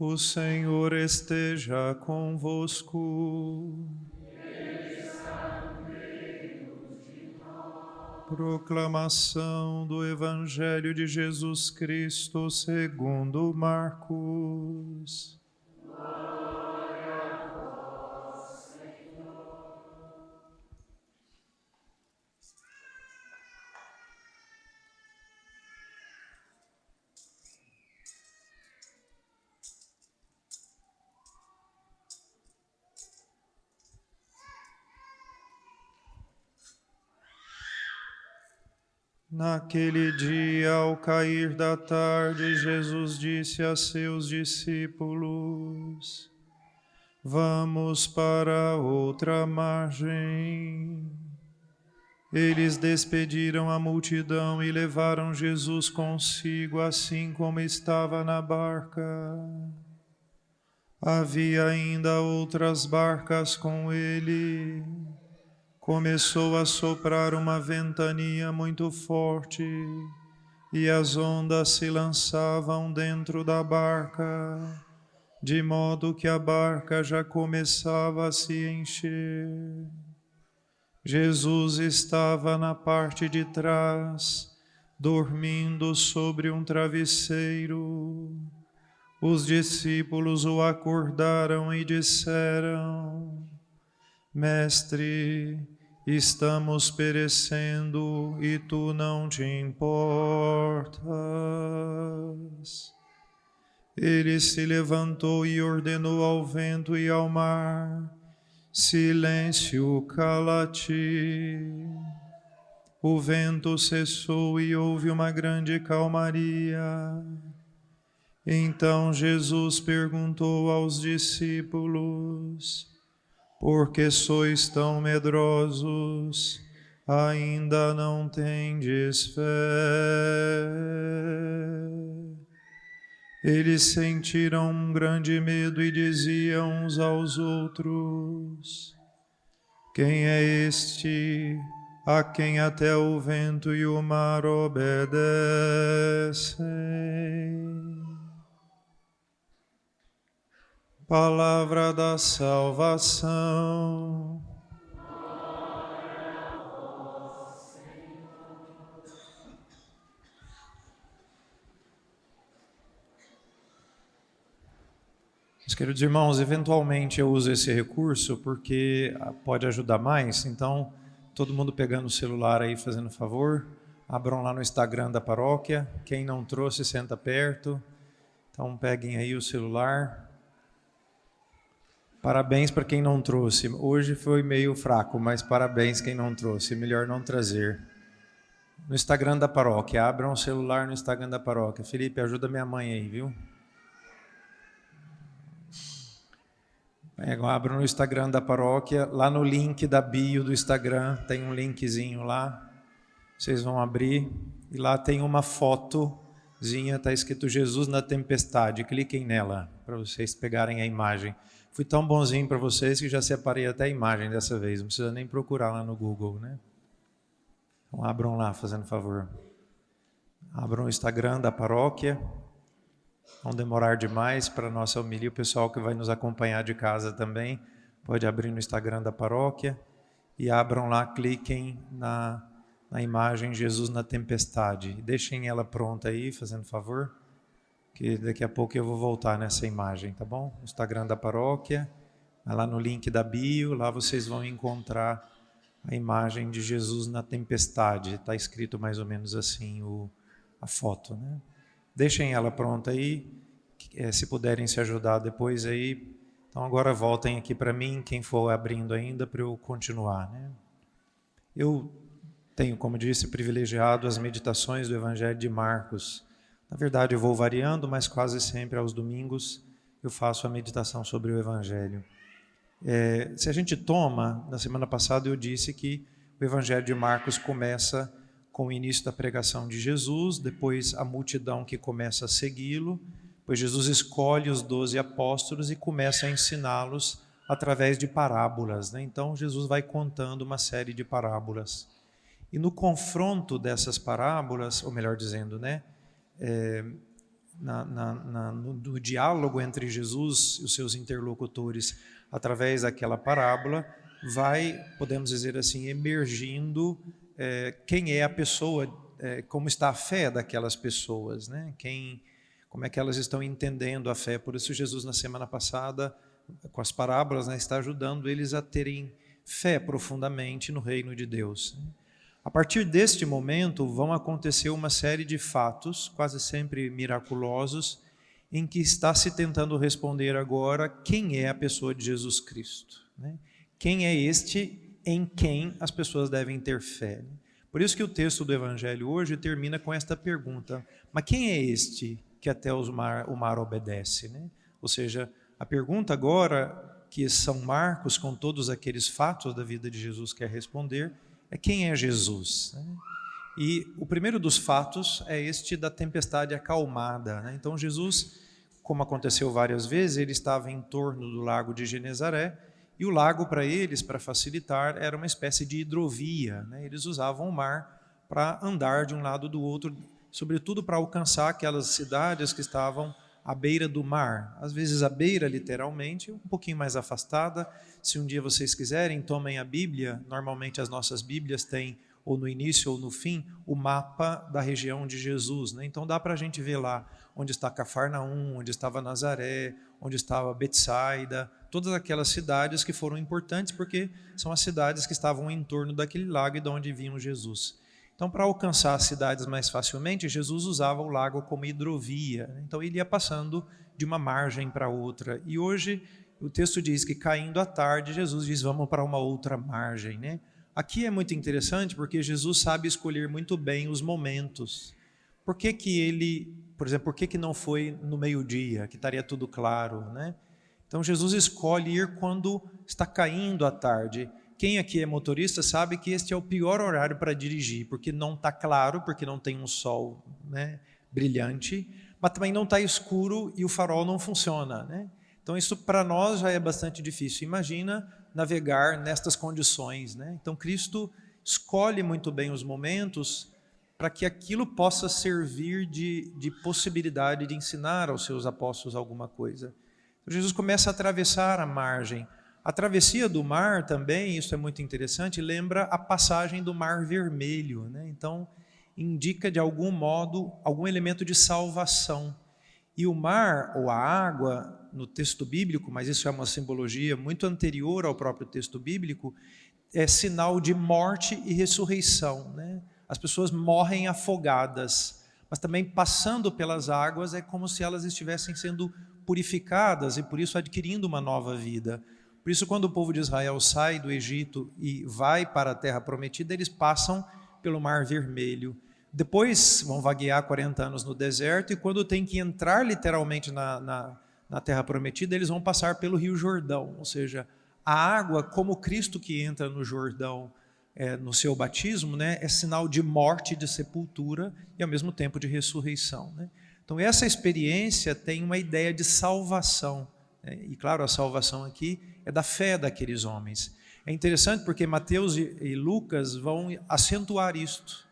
O Senhor esteja convosco. Proclamação do Evangelho de Jesus Cristo segundo Marcos. Naquele dia, ao cair da tarde, Jesus disse a seus discípulos: Vamos para outra margem. Eles despediram a multidão e levaram Jesus consigo, assim como estava na barca. Havia ainda outras barcas com ele. Começou a soprar uma ventania muito forte e as ondas se lançavam dentro da barca, de modo que a barca já começava a se encher. Jesus estava na parte de trás, dormindo sobre um travesseiro. Os discípulos o acordaram e disseram: Mestre, estamos perecendo e tu não te importas. Ele se levantou e ordenou ao vento e ao mar: Silêncio, cala-te. O vento cessou e houve uma grande calmaria. Então Jesus perguntou aos discípulos: Por que sois tão medrosos? Ainda não tendes fé? Eles sentiram um grande medo e diziam uns aos outros: Quem é este a quem até o vento e o mar obedecem? Palavra da salvação. Meus queridos irmãos, eventualmente eu uso esse recurso porque pode ajudar mais, então todo mundo pegando o celular aí, fazendo favor, abram lá no Instagram da paróquia, quem não trouxe senta perto, então peguem aí o celular. Parabéns para quem não trouxe. Hoje foi meio fraco, mas parabéns quem não trouxe. Melhor não trazer. No Instagram da paróquia. Abram o celular no Instagram da paróquia. Felipe, ajuda minha mãe aí, viu? Abram no Instagram da paróquia. Lá no link da bio do Instagram, tem um linkzinho lá. Vocês vão abrir. E lá tem uma fotozinha, está escrito Jesus na tempestade. Cliquem nela, para vocês pegarem a imagem. Fui tão bonzinho para vocês que já separei até a imagem dessa vez. Não precisa nem procurar lá no Google, né? Então abram lá, fazendo favor. Abram o Instagram da paróquia. Não demorar demais para a nossa homilia. O pessoal que vai nos acompanhar de casa também pode abrir no Instagram da paróquia. E abram lá, cliquem na imagem Jesus na tempestade. Deixem ela pronta aí, fazendo favor. Que daqui a pouco eu vou voltar nessa imagem, tá bom? Instagram da paróquia, lá no link da bio, lá vocês vão encontrar a imagem de Jesus na tempestade. Está escrito mais ou menos assim a foto, né? Deixem ela pronta aí, se puderem se ajudar depois aí. Então agora voltem aqui para mim, quem for abrindo ainda, para eu continuar, né? Eu tenho, como disse, privilegiado as meditações do Evangelho de Marcos. Na verdade, eu vou variando, mas quase sempre aos domingos eu faço a meditação sobre o Evangelho. Se a gente toma, na semana passada eu disse que o Evangelho de Marcos começa com o início da pregação de Jesus, depois a multidão que começa a segui-lo, pois Jesus escolhe os 12 apóstolos e começa a ensiná-los através de parábolas, né? Então Jesus vai contando uma série de parábolas. E no confronto dessas parábolas, ou melhor dizendo, né, no diálogo entre Jesus e os seus interlocutores através daquela parábola, vai, podemos dizer assim, emergindo quem é a pessoa, como está a fé daquelas pessoas, né? Como é que elas estão entendendo a fé. Por isso Jesus, na semana passada, com as parábolas, né, está ajudando eles a terem fé profundamente no reino de Deus. A partir deste momento vão acontecer uma série de fatos, quase sempre miraculosos, em que está se tentando responder agora quem é a pessoa de Jesus Cristo, né? Quem é este em quem as pessoas devem ter fé. Por isso que o texto do Evangelho hoje termina com esta pergunta: mas quem é este que até o mar obedece, né? Ou seja, a pergunta agora que São Marcos, com todos aqueles fatos da vida de Jesus, quer responder é quem é Jesus, né? E o primeiro dos fatos é este da tempestade acalmada, né? Então Jesus, como aconteceu várias vezes, ele estava em torno do lago de Genezaré, e o lago para eles, para facilitar, era uma espécie de hidrovia, né? Eles usavam o mar para andar de um lado do outro, sobretudo para alcançar aquelas cidades que estavam à beira do mar, às vezes à beira literalmente, um pouquinho mais afastada. Se um dia vocês quiserem, tomem a Bíblia, normalmente as nossas Bíblias têm, ou no início ou no fim, o mapa da região de Jesus, né? Então dá para a gente ver lá onde está Cafarnaum, onde estava Nazaré, onde estava Betsaida, todas aquelas cidades que foram importantes porque são as cidades que estavam em torno daquele lago e de onde vinha Jesus. Então, para alcançar as cidades mais facilmente, Jesus usava o lago como hidrovia. Então, ele ia passando de uma margem para outra. E hoje, o texto diz que, caindo à tarde, Jesus diz, vamos para uma outra margem, né? Aqui é muito interessante porque Jesus sabe escolher muito bem os momentos. Por que ele, por exemplo, por que não foi no meio-dia, que estaria tudo claro, né? Então, Jesus escolhe ir quando está caindo à tarde. Quem aqui é motorista sabe que este é o pior horário para dirigir, porque não está claro, porque não tem um sol, né, brilhante, mas também não está escuro e o farol não funciona, né? Então isso para nós já é bastante difícil. Imagina navegar nestas condições, né? Então Cristo escolhe muito bem os momentos para que aquilo possa servir de possibilidade de ensinar aos seus apóstolos alguma coisa. Então, Jesus começa a atravessar a margem. A travessia do mar também, isso é muito interessante, lembra a passagem do Mar Vermelho, né? Então, indica de algum modo algum elemento de salvação. E o mar, ou a água, no texto bíblico, mas isso é uma simbologia muito anterior ao próprio texto bíblico, é sinal de morte e ressurreição, né? As pessoas morrem afogadas, mas também passando pelas águas é como se elas estivessem sendo purificadas e por isso adquirindo uma nova vida. Por isso, quando o povo de Israel sai do Egito e vai para a terra prometida, eles passam pelo Mar Vermelho. Depois vão vaguear 40 anos no deserto e quando tem que entrar literalmente na terra prometida, eles vão passar pelo Rio Jordão. Ou seja, a água, como Cristo que entra no Jordão no seu batismo, né, é sinal de morte, de sepultura e ao mesmo tempo de ressurreição, né? Então essa experiência tem uma ideia de salvação, né? E claro, a salvação aqui é da fé daqueles homens. É interessante porque Mateus e Lucas vão acentuar isto.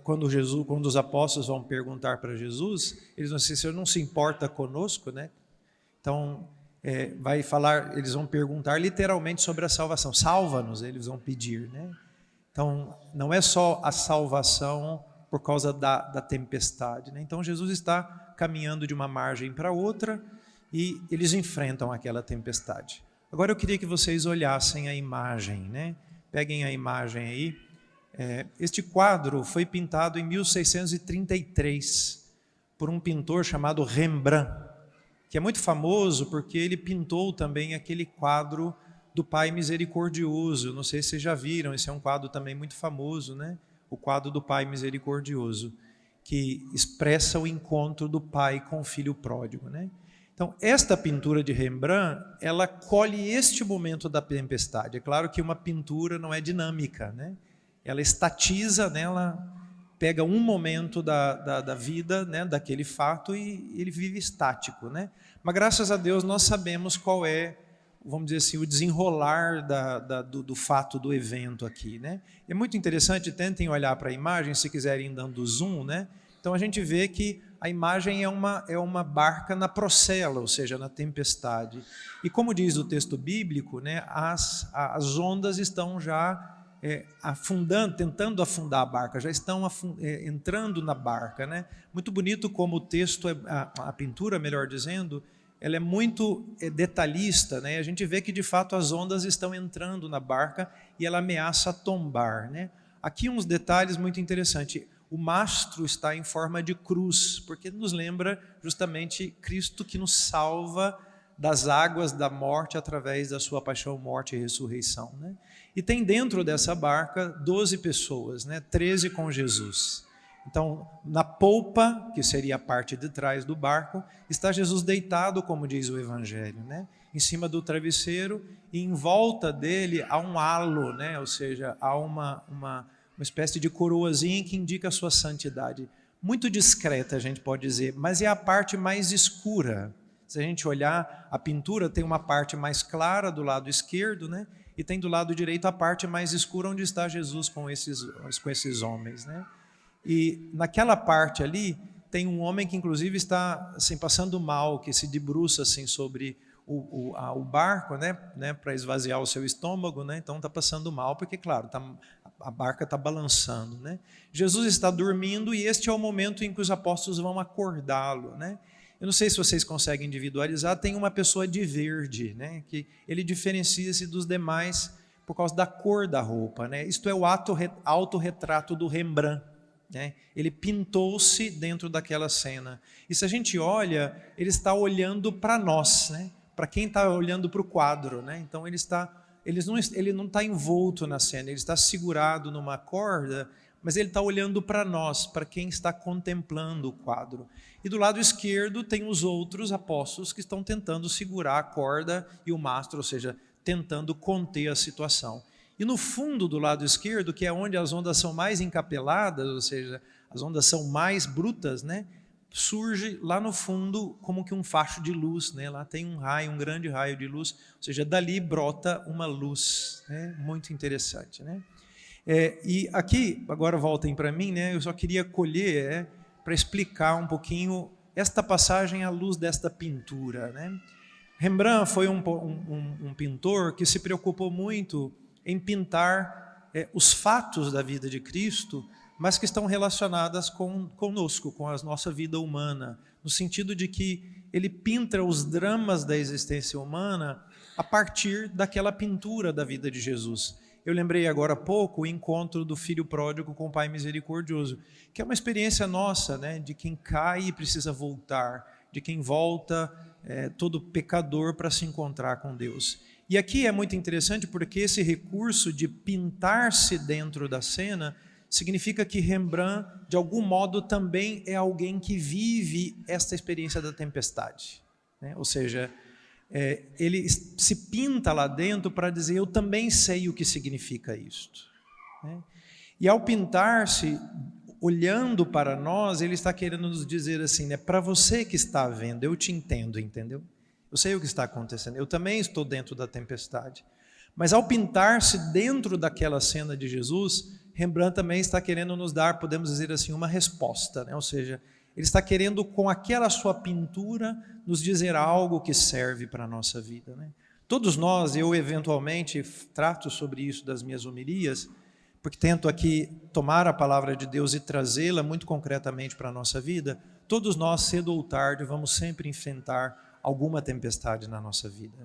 Quando os apóstolos vão perguntar para Jesus, eles vão dizer, o Senhor não se importa conosco, né? Então, eles vão perguntar literalmente sobre a salvação. Salva-nos, eles vão pedir, né? Então, não é só a salvação por causa da tempestade, né? Então, Jesus está caminhando de uma margem para outra e eles enfrentam aquela tempestade. Agora eu queria que vocês olhassem a imagem, né? Peguem a imagem aí. Este quadro foi pintado em 1633 por um pintor chamado Rembrandt, que é muito famoso porque ele pintou também aquele quadro do Pai Misericordioso. Não sei se vocês já viram, esse é um quadro também muito famoso, né? O quadro do Pai Misericordioso, que expressa o encontro do pai com o filho pródigo, né? Então, esta pintura de Rembrandt, ela colhe este momento da tempestade. É claro que uma pintura não é dinâmica, né? Ela estatiza, né? Ela pega um momento da vida, né? Daquele fato e ele vive estático, né? Mas graças a Deus nós sabemos qual é, vamos dizer assim, o desenrolar do fato, do evento aqui, né? É muito interessante, tentem olhar para a imagem, se quiserem dando zoom, né? Então a gente vê que a imagem é uma barca na procela, ou seja, na tempestade. E como diz o texto bíblico, né, as ondas estão já afundando, tentando afundar a barca, já estão entrando na barca, né? Muito bonito como o texto, a pintura, melhor dizendo, ela é muito detalhista, né? A gente vê que de fato as ondas estão entrando na barca e ela ameaça tombar, né? Aqui uns detalhes muito interessantes. O mastro está em forma de cruz, porque nos lembra justamente Cristo que nos salva das águas da morte através da sua paixão, morte e ressurreição, né? E tem dentro dessa barca 12 pessoas, né? 13 com Jesus. Então, na polpa, que seria a parte de trás do barco, está Jesus deitado, como diz o Evangelho, né? Em cima do travesseiro, e em volta dele há um halo, né? Ou seja, há uma espécie de coroazinha que indica a sua santidade. Muito discreta, a gente pode dizer, mas é a parte mais escura. Se a gente olhar, a pintura tem uma parte mais clara do lado esquerdo, né? E tem do lado direito a parte mais escura, onde está Jesus com esses homens, né? E naquela parte ali, tem um homem que inclusive está assim, passando mal, que se debruça assim, sobre o barco, né, para esvaziar o seu estômago, né? Então está passando mal, porque claro, a barca está balançando, né? Jesus está dormindo e este é o momento em que os apóstolos vão acordá-lo, né? Eu não sei se vocês conseguem individualizar, tem uma pessoa de verde, né, que ele diferencia-se dos demais por causa da cor da roupa, né? Isto é o autorretrato do Rembrandt, né? Ele pintou-se dentro daquela cena. E se a gente olha, ele está olhando para nós, né? Para quem está olhando para o quadro, né? Então ele não está envolto na cena, ele está segurado numa corda, mas ele está olhando para nós, para quem está contemplando o quadro. E do lado esquerdo tem os outros apóstolos que estão tentando segurar a corda e o mastro, ou seja, tentando conter a situação. E no fundo do lado esquerdo, que é onde as ondas são mais encapeladas, ou seja, as ondas são mais brutas, né? Surge lá no fundo como que um facho de luz, né? Lá tem um grande raio de luz, ou seja, dali brota uma luz, né? Muito interessante, né? E aqui, agora voltem para mim, né? Eu só queria colher para explicar um pouquinho esta passagem à luz desta pintura, né? Rembrandt foi um pintor que se preocupou muito em pintar os fatos da vida de Cristo, mas que estão relacionadas conosco, com a nossa vida humana, no sentido de que ele pinta os dramas da existência humana a partir daquela pintura da vida de Jesus. Eu lembrei agora há pouco o encontro do filho pródigo com o Pai misericordioso, que é uma experiência nossa, né, de quem cai e precisa voltar, de quem volta todo pecador para se encontrar com Deus. E aqui é muito interessante porque esse recurso de pintar-se dentro da cena significa que Rembrandt, de algum modo, também é alguém que vive esta experiência da tempestade, né? Ou seja, ele se pinta lá dentro para dizer, eu também sei o que significa isto, né? E ao pintar-se, olhando para nós, ele está querendo nos dizer assim, né? Para você que está vendo, eu te entendo, entendeu? Eu sei o que está acontecendo, eu também estou dentro da tempestade. Mas ao pintar-se dentro daquela cena de Jesus, Rembrandt também está querendo nos dar, podemos dizer assim, uma resposta, né? Ou seja, ele está querendo com aquela sua pintura nos dizer algo que serve para a nossa vida, né? Todos nós, eu eventualmente trato sobre isso das minhas homilias, porque tento aqui tomar a palavra de Deus e trazê-la muito concretamente para a nossa vida. Todos nós, cedo ou tarde, vamos sempre enfrentar alguma tempestade na nossa vida.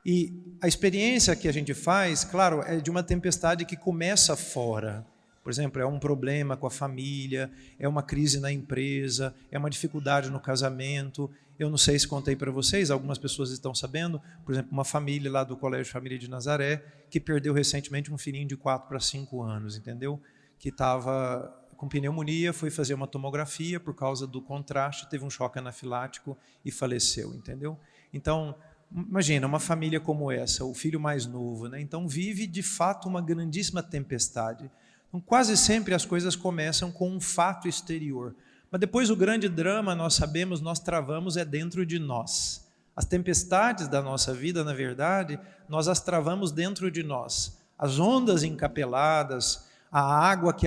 E a experiência que a gente faz, claro, é de uma tempestade que começa fora. Por exemplo, é um problema com a família, é uma crise na empresa, é uma dificuldade no casamento. Eu não sei se contei para vocês, algumas pessoas estão sabendo, por exemplo, uma família lá do Colégio Família de Nazaré, que perdeu recentemente um filhinho de 4 para 5 anos, entendeu? Que estava com pneumonia, foi fazer uma tomografia por causa do contraste, teve um choque anafilático e faleceu, entendeu? Então, imagina, uma família como essa, o filho mais novo, né? Então vive de fato uma grandíssima tempestade. Então, quase sempre as coisas começam com um fato exterior, mas depois o grande drama, nós sabemos, nós travamos é dentro de nós. As tempestades da nossa vida, na verdade, nós as travamos dentro de nós. As ondas encapeladas, a água que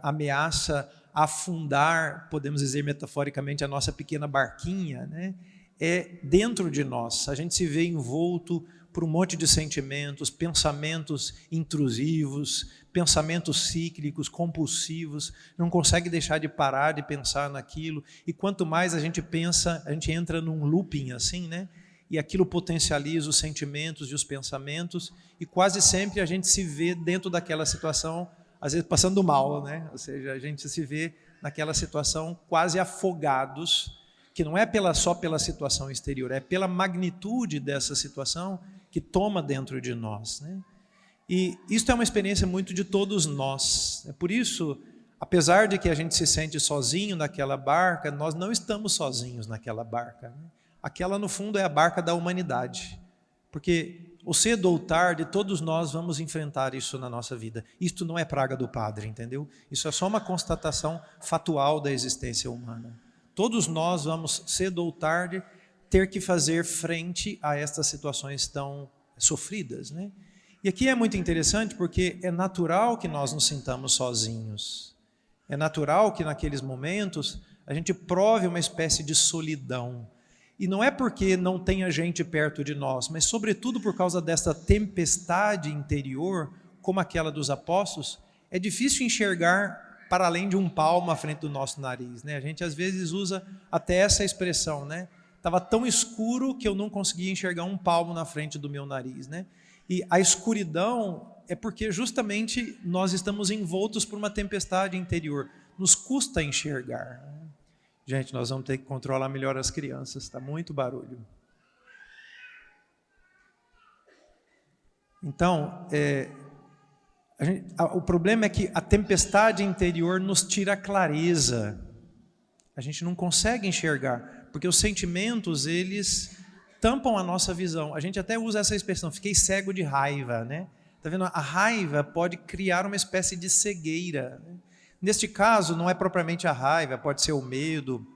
ameaça a afundar, podemos dizer metaforicamente, a nossa pequena barquinha, né? É dentro de nós. A gente se vê envolto por um monte de sentimentos, pensamentos intrusivos, pensamentos cíclicos, compulsivos, não consegue deixar de parar de pensar naquilo, e quanto mais a gente pensa, a gente entra num looping assim, né? E aquilo potencializa os sentimentos e os pensamentos, e quase sempre a gente se vê dentro daquela situação, às vezes passando mal, né? Ou seja, a gente se vê naquela situação quase afogados, que não é só pela situação exterior, é pela magnitude dessa situação que toma dentro de nós, né? E isso é uma experiência muito de todos nós. É por isso, apesar de que a gente se sente sozinho naquela barca, nós não estamos sozinhos naquela barca, né? Aquela, no fundo, é a barca da humanidade, porque ou cedo ou tarde, todos nós vamos enfrentar isso na nossa vida. Isto não é praga do Padre, entendeu? Isso é só uma constatação fatual da existência humana. Todos nós vamos, cedo ou tarde, ter que fazer frente a estas situações tão sofridas, né? E aqui é muito interessante porque é natural que nós nos sintamos sozinhos. É natural que naqueles momentos a gente prove uma espécie de solidão. E não é porque não tenha gente perto de nós, mas sobretudo por causa dessa tempestade interior, como aquela dos apóstolos, é difícil enxergar para além de um palmo à frente do nosso nariz, né? A gente às vezes usa até essa expressão, né? Estava tão escuro que eu não conseguia enxergar um palmo na frente do meu nariz, né? E a escuridão é porque justamente nós estamos envoltos por uma tempestade interior. Nos custa enxergar. Gente, nós vamos ter que controlar melhor as crianças, está muito barulho. Então, o problema é que a tempestade interior nos tira a clareza. A gente não consegue enxergar, porque os sentimentos, eles tampam a nossa visão. A gente até usa essa expressão, fiquei cego de raiva, né? Tá vendo? A raiva pode criar uma espécie de cegueira, né? Neste caso, não é propriamente a raiva, pode ser o medo,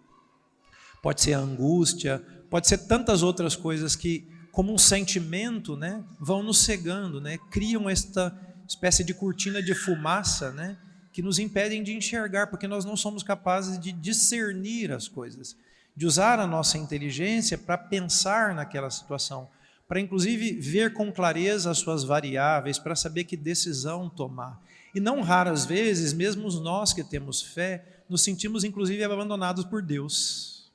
pode ser a angústia, pode ser tantas outras coisas que, como um sentimento, né, vão nos cegando, né? Criam esta espécie de cortina de fumaça, né, que nos impedem de enxergar, porque nós não somos capazes de discernir as coisas, de usar a nossa inteligência para pensar naquela situação, para inclusive ver com clareza as suas variáveis, para saber que decisão tomar. E não raras vezes, mesmo nós que temos fé, nos sentimos inclusive abandonados por Deus,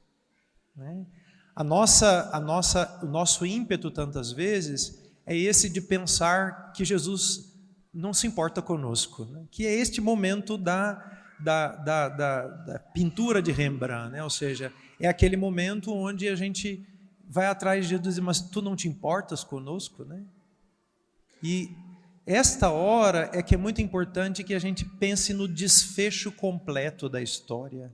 né? O nosso ímpeto tantas vezes é esse de pensar que Jesus não se importa conosco, né? Que é este momento da pintura de Rembrandt, né? Ou seja, é aquele momento onde a gente vai atrás de Jesus e diz, mas tu não te importas conosco, né? E esta hora é que é muito importante que a gente pense no desfecho completo da história.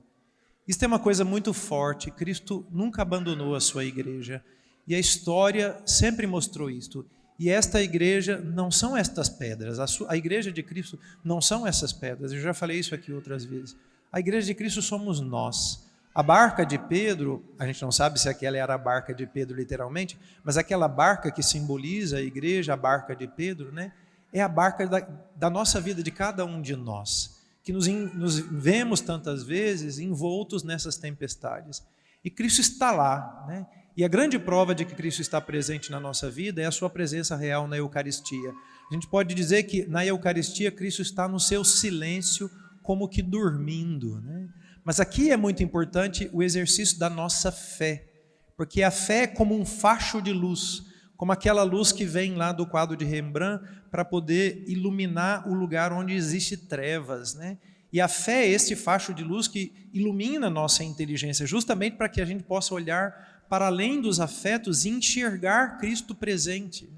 Isso é uma coisa muito forte. Cristo nunca abandonou a sua igreja, e a história sempre mostrou isto. E esta igreja não são estas pedras, a igreja de Cristo não são essas pedras. Eu já falei isso aqui outras vezes. A igreja de Cristo somos nós. A barca de Pedro, a gente não sabe se aquela era a barca de Pedro literalmente, mas aquela barca que simboliza a igreja, a barca de Pedro, né? É a barca da nossa vida, de cada um de nós, que nos vemos tantas vezes envoltos nessas tempestades. E Cristo está lá, né? E a grande prova de que Cristo está presente na nossa vida é a sua presença real na Eucaristia. A gente pode dizer que na Eucaristia Cristo está no seu silêncio, como que dormindo, né? Mas aqui é muito importante o exercício da nossa fé, porque a fé é como um facho de luz, como aquela luz que vem lá do quadro de Rembrandt para poder iluminar o lugar onde existe trevas, né? E a fé é esse facho de luz que ilumina a nossa inteligência, justamente para que a gente possa olhar para além dos afetos e enxergar Cristo presente.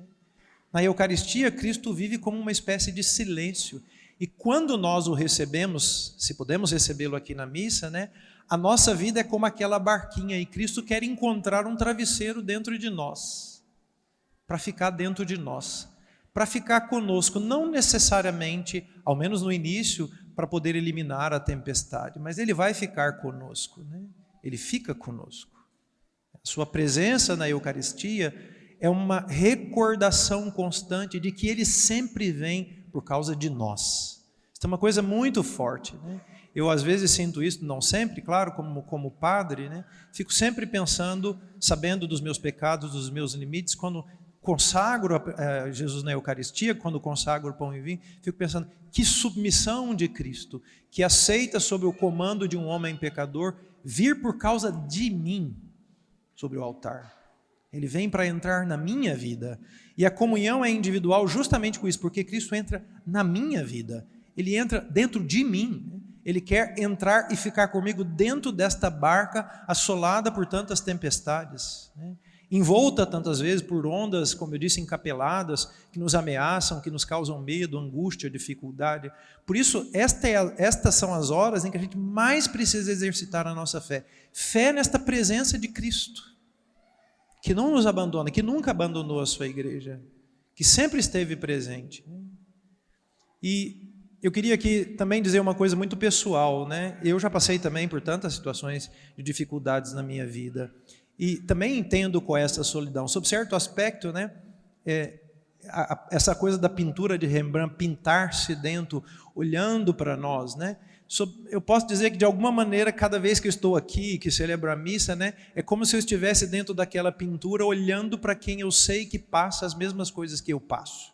Na Eucaristia, Cristo vive como uma espécie de silêncio. E quando nós o recebemos, se podemos recebê-lo aqui na missa, né? A nossa vida é como aquela barquinha, e Cristo quer encontrar um travesseiro dentro de nós, para ficar dentro de nós, para ficar conosco, não necessariamente, ao menos no início, para poder eliminar a tempestade, mas Ele vai ficar conosco, né? Ele fica conosco. A sua presença na Eucaristia é uma recordação constante de que Ele sempre vem por causa de nós. Isso é uma coisa muito forte, né? Eu às vezes sinto isso, não sempre, claro, como padre, né? Fico sempre pensando, sabendo dos meus pecados, dos meus limites, quando consagro Jesus na Eucaristia, quando consagro o pão e vinho, fico pensando, que submissão de Cristo, que aceita sob o comando de um homem pecador, vir por causa de mim sobre o altar. Ele vem para entrar na minha vida. E a comunhão é individual justamente com isso, porque Cristo entra na minha vida. Ele entra dentro de mim. Ele quer entrar e ficar comigo dentro desta barca assolada por tantas tempestades, né? Envolta tantas vezes por ondas, como eu disse, encapeladas, que nos ameaçam, que nos causam medo, angústia, dificuldade. Por isso, estas são as horas em que a gente mais precisa exercitar a nossa fé. Fé nesta presença de Cristo, que não nos abandona, que nunca abandonou a sua igreja, que sempre esteve presente. E eu queria aqui também dizer uma coisa muito pessoal, né? Eu já passei também por tantas situações de dificuldades na minha vida. E também entendo qual é essa solidão. Sob certo aspecto, né, essa coisa da pintura de Rembrandt, pintar-se dentro, olhando para nós, né? Eu posso dizer que de alguma maneira, cada vez que eu estou aqui, que celebro a missa, né, é como se eu estivesse dentro daquela pintura, olhando para quem eu sei que passa as mesmas coisas que eu passo,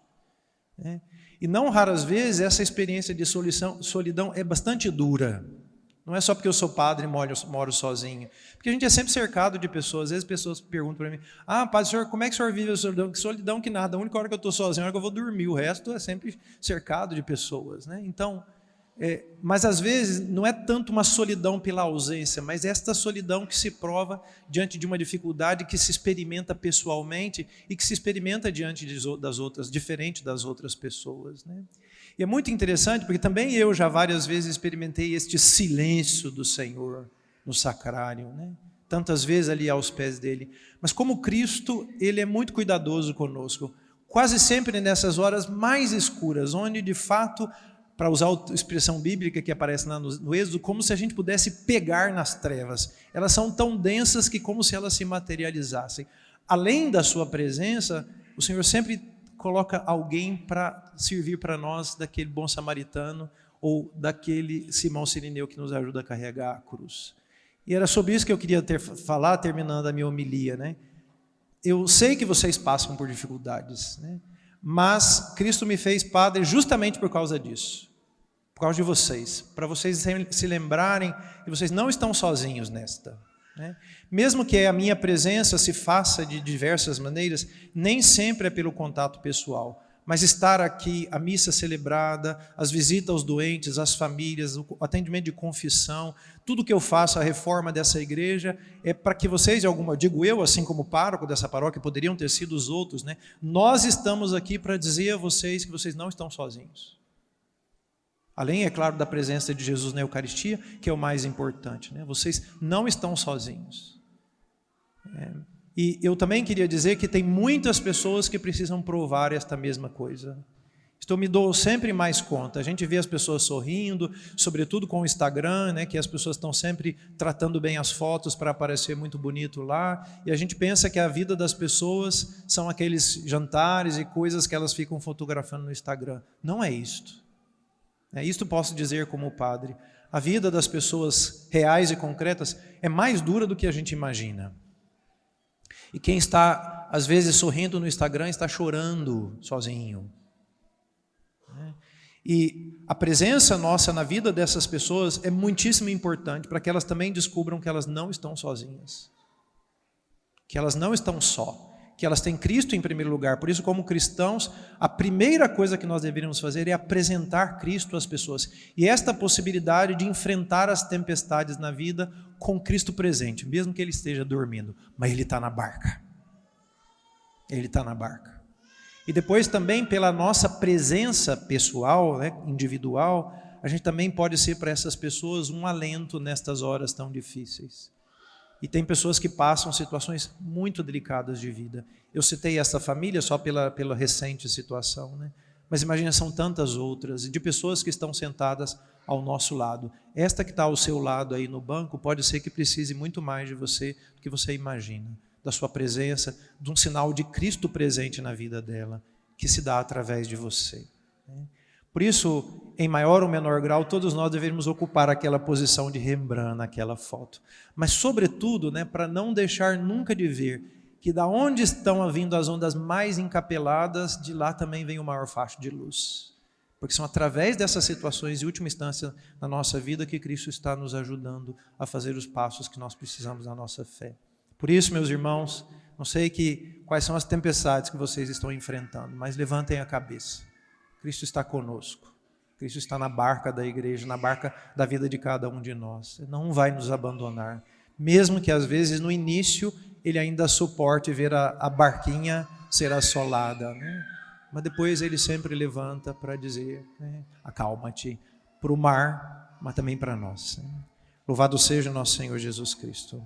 né? E não raras vezes essa experiência de solidão é bastante dura. Não é só porque eu sou padre e moro sozinho. Porque a gente é sempre cercado de pessoas. Às vezes pessoas perguntam para mim, padre, senhor, como é que o senhor vive a solidão? Que solidão que nada. A única hora que eu estou sozinho é a hora que eu vou dormir. O resto é sempre cercado de pessoas, né? Então, mas às vezes não é tanto uma solidão pela ausência, mas esta solidão que se prova diante de uma dificuldade que se experimenta pessoalmente e que se experimenta diante das outras, diferente das outras pessoas, né? E é muito interessante, porque também eu já várias vezes experimentei este silêncio do Senhor no sacrário, né? Tantas vezes ali aos pés dele. Mas como Cristo, ele é muito cuidadoso conosco, quase sempre nessas horas mais escuras, onde de fato, para usar a expressão bíblica que aparece lá no Êxodo, como se a gente pudesse pegar nas trevas. Elas são tão densas que como se elas se materializassem. Além da sua presença, o Senhor sempre coloca alguém para servir para nós, daquele bom samaritano ou daquele Simão Cirineu que nos ajuda a carregar a cruz. E era sobre isso que eu queria falar, terminando a minha homilia, né? Eu sei que vocês passam por dificuldades, né? Mas Cristo me fez padre justamente por causa disso, por causa de vocês, para vocês se lembrarem que vocês não estão sozinhos nesta, né? Mesmo que a minha presença se faça de diversas maneiras, nem sempre é pelo contato pessoal, mas estar aqui, a missa celebrada, as visitas aos doentes, às famílias, o atendimento de confissão, tudo que eu faço, a reforma dessa igreja, é para que vocês, digo eu, assim como pároco dessa paróquia, poderiam ter sido os outros, né? Nós estamos aqui para dizer a vocês que vocês não estão sozinhos. Além, é claro, da presença de Jesus na Eucaristia, que é o mais importante, né? Vocês não estão sozinhos. E eu também queria dizer que tem muitas pessoas que precisam provar esta mesma coisa. Isto eu me dou sempre mais conta. A gente vê as pessoas sorrindo, sobretudo com o Instagram, né, que as pessoas estão sempre tratando bem as fotos para aparecer muito bonito lá, e a gente pensa que a vida das pessoas são aqueles jantares e coisas que elas ficam fotografando no Instagram. Não é isto. Isto posso dizer como padre. A vida das pessoas reais e concretas é mais dura do que a gente imagina. E quem está, às vezes, sorrindo no Instagram está chorando sozinho. E a presença nossa na vida dessas pessoas é muitíssimo importante para que elas também descubram que elas não estão sozinhas. Que elas não estão só. Que elas têm Cristo em primeiro lugar. Por isso, como cristãos, a primeira coisa que nós deveríamos fazer é apresentar Cristo às pessoas. E esta possibilidade de enfrentar as tempestades na vida com Cristo presente, mesmo que ele esteja dormindo, mas ele está na barca. Ele está na barca. E depois também pela nossa presença pessoal, né, individual, a gente também pode ser para essas pessoas um alento nestas horas tão difíceis. E tem pessoas que passam situações muito delicadas de vida. Eu citei essa família só pela recente situação, né? Mas imagina, são tantas outras, e de pessoas que estão sentadas ao nosso lado. Esta que está ao seu lado aí no banco, pode ser que precise muito mais de você do que você imagina, da sua presença, de um sinal de Cristo presente na vida dela, que se dá através de você. Por isso, em maior ou menor grau, todos nós devemos ocupar aquela posição de Rembrandt naquela foto. Mas, sobretudo, né, para não deixar nunca de ver que da onde estão vindo as ondas mais encapeladas, de lá também vem o maior facho de luz. Porque são através dessas situações, em última instância, na nossa vida, que Cristo está nos ajudando a fazer os passos que nós precisamos na nossa fé. Por isso, meus irmãos, não sei quais são as tempestades que vocês estão enfrentando, mas levantem a cabeça. Cristo está conosco. Cristo está na barca da igreja, na barca da vida de cada um de nós. Ele não vai nos abandonar. Mesmo que às vezes no início ele ainda suporte ver a barquinha ser assolada, né? Mas depois ele sempre levanta para dizer, né, acalma-te, para o mar, mas também para nós. Né? Louvado seja o nosso Senhor Jesus Cristo.